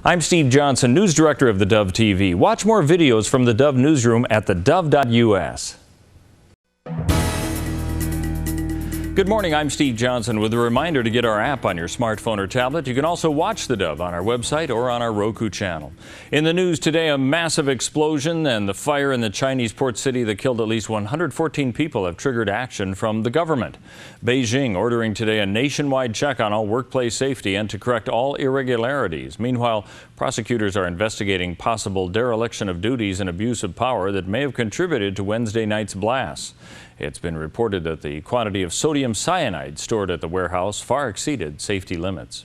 I'm Steve Johnson, News Director of theDove TV. Watch more videos from the Dove Newsroom at theDove.us. Good morning, I'm Steve Johnson with a reminder to get our app on your smartphone or tablet. You can also watch the Dove on our website or on our Roku channel. In the news today, a massive explosion and the fire in the Chinese port city that killed at least 114 people have triggered action from the government. Beijing ordering today a nationwide check on all workplace safety and to correct all irregularities. Meanwhile, prosecutors are investigating possible dereliction of duties and abuse of power that may have contributed to Wednesday night's blasts. It's been reported that the quantity of sodium cyanide stored at the warehouse far exceeded safety limits.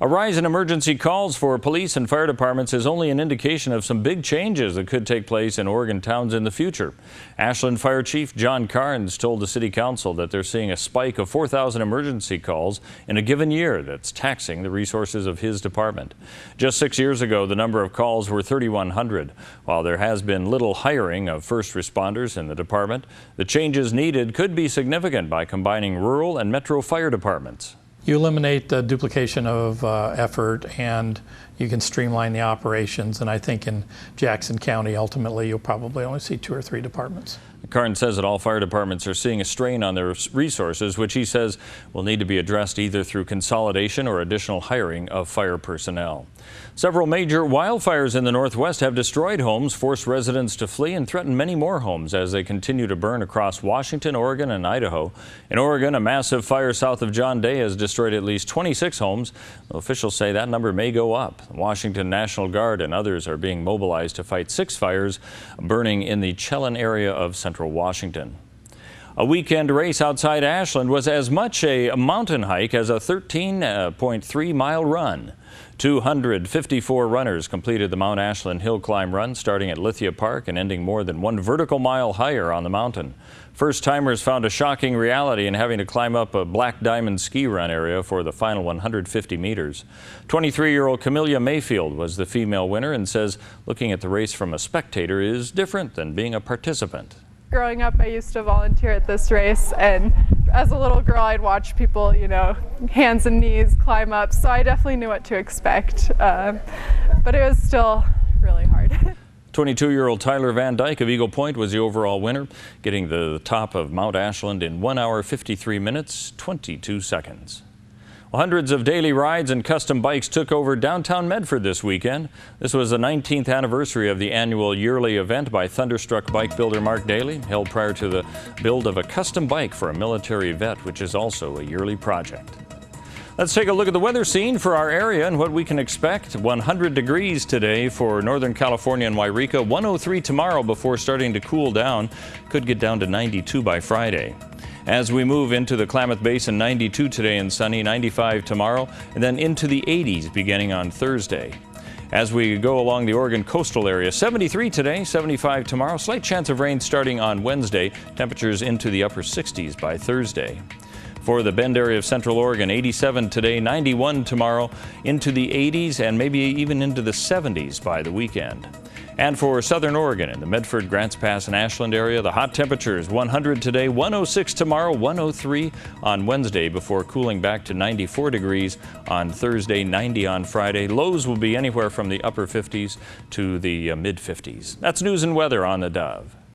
A rise in emergency calls for police and fire departments is only an indication of some big changes that could take place in Oregon towns in the future. Ashland Fire Chief John Carnes told the City Council that they're seeing a spike of 4,000 emergency calls in a given year that's taxing the resources of his department. Just 6 years ago, the number of calls were 3,100. While there has been little hiring of first responders in the department, the changes needed could be significant by combining rural and metro fire departments. You eliminate the duplication of effort and you can streamline the operations, and I think in Jackson County ultimately you'll probably only see 2 or 3 departments. Carnes says that all fire departments are seeing a strain on their resources, which he says will need to be addressed either through consolidation or additional hiring of fire personnel. Several major wildfires in the Northwest have destroyed homes, forced residents to flee, and threatened many more homes as they continue to burn across Washington, Oregon, and Idaho. In Oregon, a massive fire south of John Day has destroyed at least 26 homes. Officials say that number may go up. The Washington National Guard and others are being mobilized to fight 6 fires burning in the Chelan area of central Washington. A weekend race outside Ashland was as much a mountain hike as a 13.3-mile run. 254 runners completed the Mount Ashland Hill Climb Run, starting at Lithia Park and ending more than 1 vertical mile higher on the mountain. First-timers found a shocking reality in having to climb up a Black Diamond ski run area for the final 150 meters. 23-year-old Camellia Mayfield was the female winner and says looking at the race from a spectator is different than being a participant. Growing up, I used to volunteer at this race, and as a little girl, I'd watch people, hands and knees climb up, so I definitely knew what to expect, but it was still really hard. 22-year-old Tyler Van Dyke of Eagle Point was the overall winner, getting the top of Mount Ashland in 1 hour, 53 minutes, 22 seconds. Well, hundreds of daily rides and custom bikes took over downtown Medford this weekend. This was the 19th anniversary of the annual yearly event by Thunderstruck bike builder Mark Daly, held prior to the build of a custom bike for a military vet, which is also a yearly project. Let's take a look at the weather scene for our area and what we can expect. 100 degrees today for Northern California and Wairika, 103 tomorrow before starting to cool down. Could get down to 92 by Friday. As we move into the Klamath Basin, 92 today and sunny, 95 tomorrow, and then into the 80s beginning on Thursday. As we go along the Oregon coastal area, 73 today, 75 tomorrow, slight chance of rain starting on Wednesday, temperatures into the upper 60s by Thursday. For the Bend area of Central Oregon, 87 today, 91 tomorrow, into the 80s and maybe even into the 70s by the weekend. And for Southern Oregon in the Medford, Grants Pass, and Ashland area, the hot temperatures 100 today, 106 tomorrow, 103 on Wednesday before cooling back to 94 degrees on Thursday, 90 on Friday. Lows will be anywhere from the upper 50s to the mid 50s. That's news and weather on the Dove.